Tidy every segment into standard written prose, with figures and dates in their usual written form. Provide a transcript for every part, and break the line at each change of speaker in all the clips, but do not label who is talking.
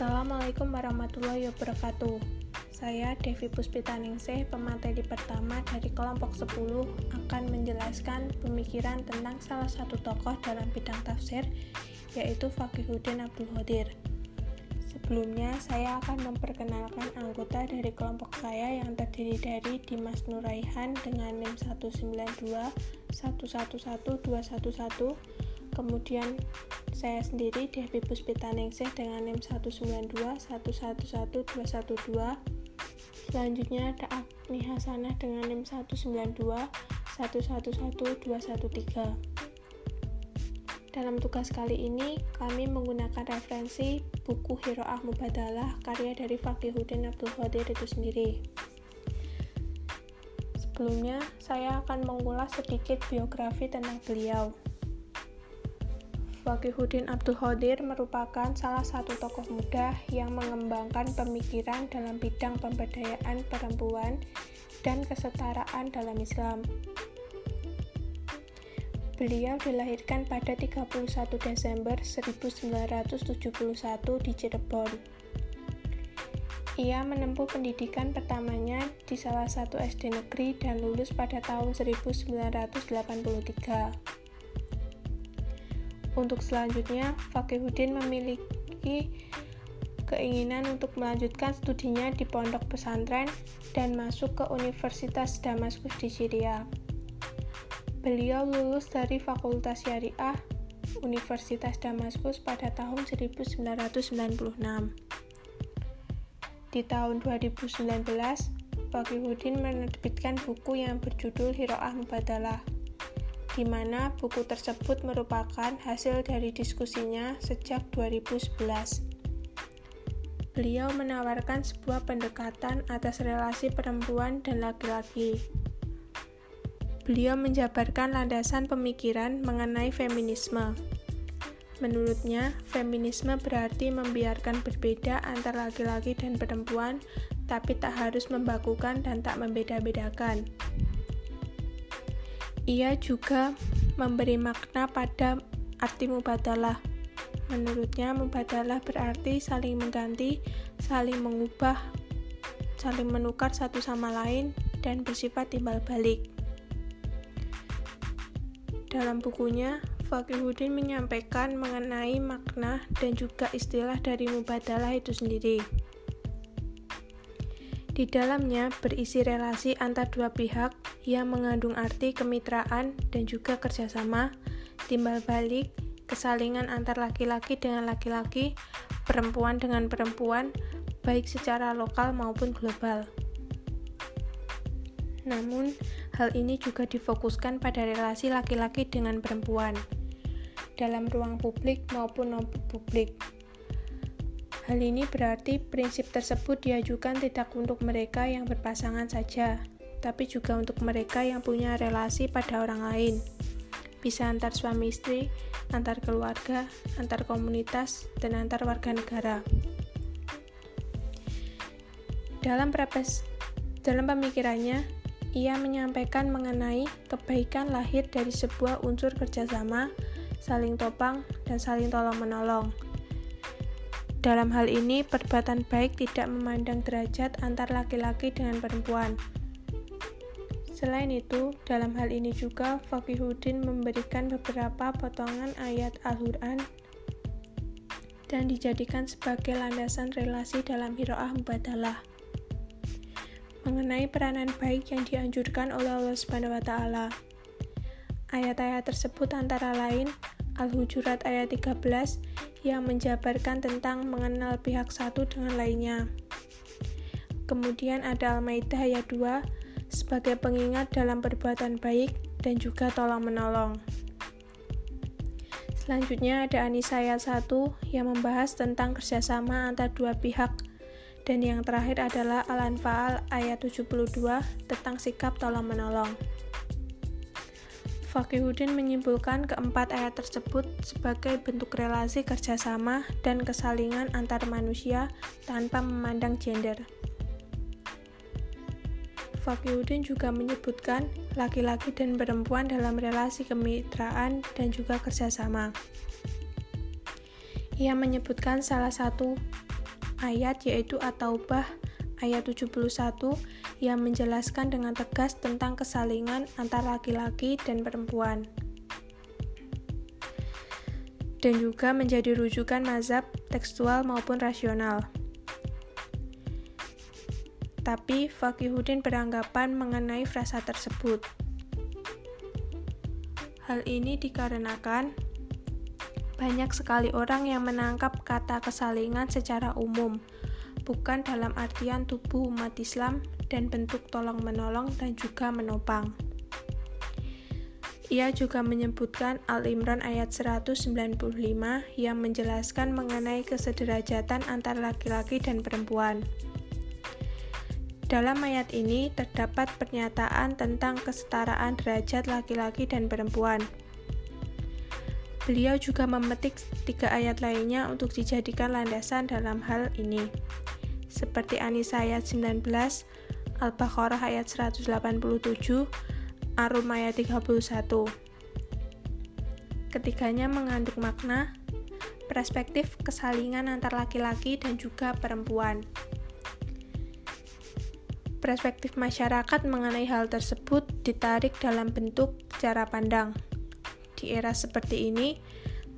Assalamualaikum warahmatullahi wabarakatuh. Saya Devi Puspitaningsih, pemateri pertama dari kelompok 10 akan menjelaskan pemikiran tentang salah satu tokoh dalam bidang tafsir, yaitu Fakhruddin Abdul Qodir. Sebelumnya, saya akan memperkenalkan anggota dari kelompok saya yang terdiri dari Dimas Nuraihan dengan NIM 192 111 211, kemudian saya sendiri Devi Puspitaningsih dengan NIM 192 111 212. Selanjutnya ada Agni Hasanah dengan NIM 192 111 213. Dalam tugas kali ini, kami menggunakan referensi buku Qiraah Mubadalah karya dari Fakhruddin Abdul Qodir itu sendiri. Sebelumnya, saya akan mengulas sedikit biografi tentang beliau. Fakhruddin Abdul Qodir merupakan salah satu tokoh muda yang mengembangkan pemikiran dalam bidang pemberdayaan perempuan dan kesetaraan dalam Islam. Beliau dilahirkan pada 31 Desember 1971 di Cirebon. Ia menempuh pendidikan pertamanya di salah satu SD negeri dan lulus pada tahun 1983. Untuk selanjutnya, Fakhruddin memiliki keinginan untuk melanjutkan studinya di pondok pesantren dan masuk ke Universitas Damaskus di Syria. Beliau lulus dari Fakultas Syariah Universitas Damaskus pada tahun 1996. Di tahun 2019, Fakhruddin menerbitkan buku yang berjudul Qiraah Mubadalah, di mana buku tersebut merupakan hasil dari diskusinya sejak 2011. Beliau menawarkan sebuah pendekatan atas relasi perempuan dan laki-laki. Beliau menjabarkan landasan pemikiran mengenai feminisme. Menurutnya, feminisme berarti membiarkan berbeda antara laki-laki dan perempuan, tapi tak harus membakukan dan tak membeda-bedakan. Ia juga memberi makna pada arti mubadalah. Menurutnya, mubadalah berarti saling mengganti, saling mengubah, saling menukar satu sama lain, dan bersifat timbal balik. Dalam bukunya, Fakhruddin menyampaikan mengenai makna dan juga istilah dari mubadalah itu sendiri. Di dalamnya berisi relasi antar dua pihak yang mengandung arti kemitraan dan juga kerjasama, timbal balik, kesalingan antar laki-laki dengan laki-laki, perempuan dengan perempuan, baik secara lokal maupun global. Namun, hal ini juga difokuskan pada relasi laki-laki dengan perempuan, dalam ruang publik maupun non-publik. Hal ini berarti prinsip tersebut diajukan tidak untuk mereka yang berpasangan saja, tapi juga untuk mereka yang punya relasi pada orang lain. Bisa antar suami istri, antar keluarga, antar komunitas, dan antar warga negara. Dalam pemikirannya, ia menyampaikan mengenai kebaikan lahir dari sebuah unsur kerjasama, saling topang, dan saling tolong-menolong. Dalam hal ini, perbuatan baik tidak memandang derajat antar laki-laki dengan perempuan. Selain itu, dalam hal ini juga Fakhruddin memberikan beberapa potongan ayat Al-Quran dan dijadikan sebagai landasan relasi dalam Qiraah Mubadalah. Mengenai peranan baik yang dianjurkan oleh Allah SWT. Ayat-ayat tersebut antara lain Al-Hujurat ayat 13 yang menjabarkan tentang mengenal pihak satu dengan lainnya. Kemudian ada Al-Maidah ayat 2 sebagai pengingat dalam perbuatan baik dan juga tolong-menolong. Selanjutnya ada An-Nisa ayat 1 yang membahas tentang kerjasama antar dua pihak. Dan yang terakhir adalah Al-Anfal ayat 72 tentang sikap tolong-menolong. Fakhruddin menyimpulkan keempat ayat tersebut sebagai bentuk relasi kerjasama dan kesalingan antar manusia tanpa memandang gender. Fakhruddin juga menyebutkan laki-laki dan perempuan dalam relasi kemitraan dan juga kerjasama. Ia menyebutkan salah satu ayat yaitu At-Taubah ayat 71 yang menjelaskan dengan tegas tentang kesalingan antara laki-laki dan perempuan. Dan juga menjadi rujukan mazhab tekstual maupun rasional. Tapi Fakihuddin beranggapan mengenai frasa tersebut. Hal ini dikarenakan banyak sekali orang yang menangkap kata kesalingan secara umum, bukan dalam artian tubuh umat Islam dan bentuk tolong-menolong dan juga menopang. Ia juga menyebutkan Al-Imran ayat 195 yang menjelaskan mengenai kesederajatan antara laki-laki dan perempuan. Dalam ayat ini terdapat pernyataan tentang kesetaraan derajat laki-laki dan perempuan. Beliau juga memetik 3 ayat lainnya untuk dijadikan landasan dalam hal ini, seperti An-Nisa ayat 19, Al-Baqarah ayat 187, Ar-Rum ayat 31. Ketiganya mengandung makna perspektif kesalingan antar laki-laki dan juga perempuan. Perspektif masyarakat mengenai hal tersebut ditarik dalam bentuk cara pandang. Di era seperti ini,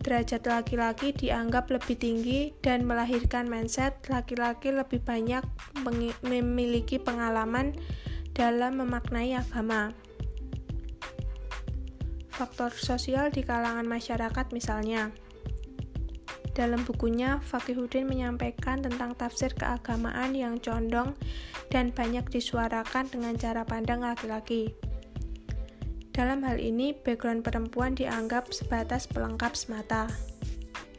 derajat laki-laki dianggap lebih tinggi dan melahirkan mindset laki-laki lebih banyak memiliki pengalaman dalam memaknai agama. Faktor sosial di kalangan masyarakat misalnya. Dalam bukunya, Fakihuddin menyampaikan tentang tafsir keagamaan yang condong dan banyak disuarakan dengan cara pandang laki-laki. Dalam hal ini, background perempuan dianggap sebatas pelengkap semata.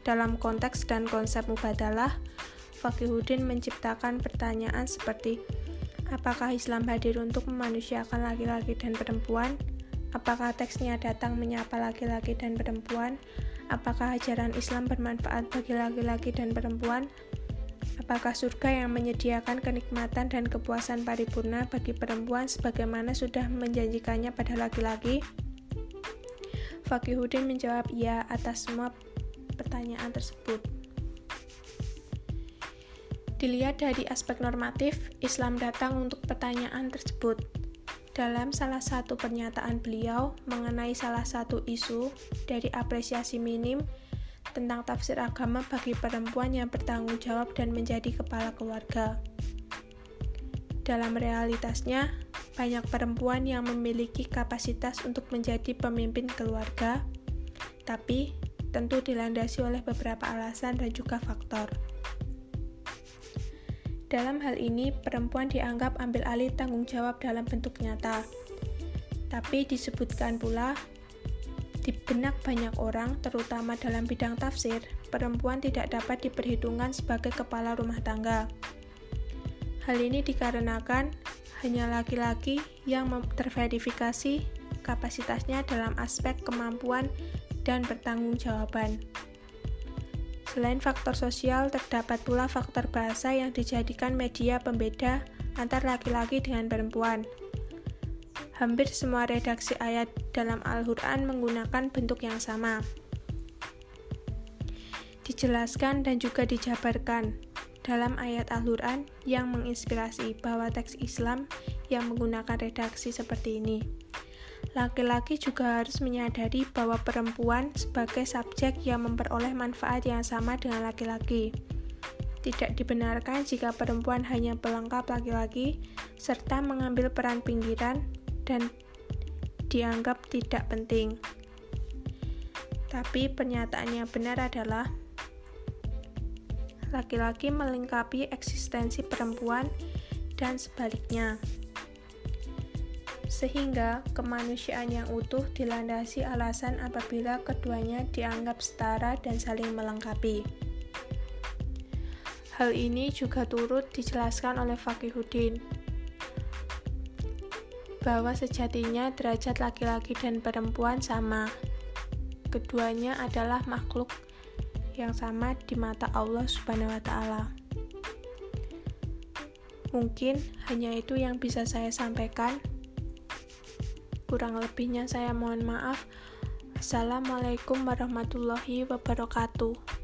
Dalam konteks dan konsep mubadalah, Fakihuddin menciptakan pertanyaan seperti, apakah Islam hadir untuk memanusiakan laki-laki dan perempuan? Apakah teksnya datang menyapa laki-laki dan perempuan? Apakah ajaran Islam bermanfaat bagi laki-laki dan perempuan? Apakah surga yang menyediakan kenikmatan dan kepuasan paripurna bagi perempuan sebagaimana sudah menjanjikannya pada laki-laki? Fakihuddin menjawab iya atas semua pertanyaan tersebut. Dilihat dari aspek normatif, Islam datang untuk pertanyaan tersebut. Dalam salah satu pernyataan beliau mengenai salah satu isu dari apresiasi minim tentang tafsir agama bagi perempuan yang bertanggung jawab dan menjadi kepala keluarga. Dalam realitasnya, banyak perempuan yang memiliki kapasitas untuk menjadi pemimpin keluarga, tapi tentu dilandasi oleh beberapa alasan dan juga faktor. Dalam hal ini, perempuan dianggap ambil alih tanggung jawab dalam bentuk nyata. Tapi disebutkan pula, di benak banyak orang, terutama dalam bidang tafsir, perempuan tidak dapat diperhitungkan sebagai kepala rumah tangga. Hal ini dikarenakan hanya laki-laki yang terverifikasi kapasitasnya dalam aspek kemampuan dan pertanggungjawaban. Selain faktor sosial, terdapat pula faktor bahasa yang dijadikan media pembeda antar laki-laki dengan perempuan. Hampir semua redaksi ayat dalam Al-Quran menggunakan bentuk yang sama. Dijelaskan dan juga dijabarkan dalam ayat Al-Quran yang menginspirasi bahwa teks Islam yang menggunakan redaksi seperti ini. Laki-laki juga harus menyadari bahwa perempuan sebagai subjek yang memperoleh manfaat yang sama dengan laki-laki. Tidak dibenarkan jika perempuan hanya pelengkap laki-laki serta mengambil peran pinggiran dan dianggap tidak penting. Tapi pernyataan yang benar adalah laki-laki melengkapi eksistensi perempuan dan sebaliknya. Sehingga kemanusiaan yang utuh dilandasi alasan apabila keduanya dianggap setara dan saling melengkapi. Hal ini juga turut dijelaskan oleh Fakihuddin, bahwa sejatinya derajat laki-laki dan perempuan sama. Keduanya adalah makhluk yang sama di mata Allah Subhanahu wa Ta'ala. Mungkin hanya itu yang bisa saya sampaikan. Kurang lebihnya saya mohon maaf. Assalamualaikum warahmatullahi wabarakatuh.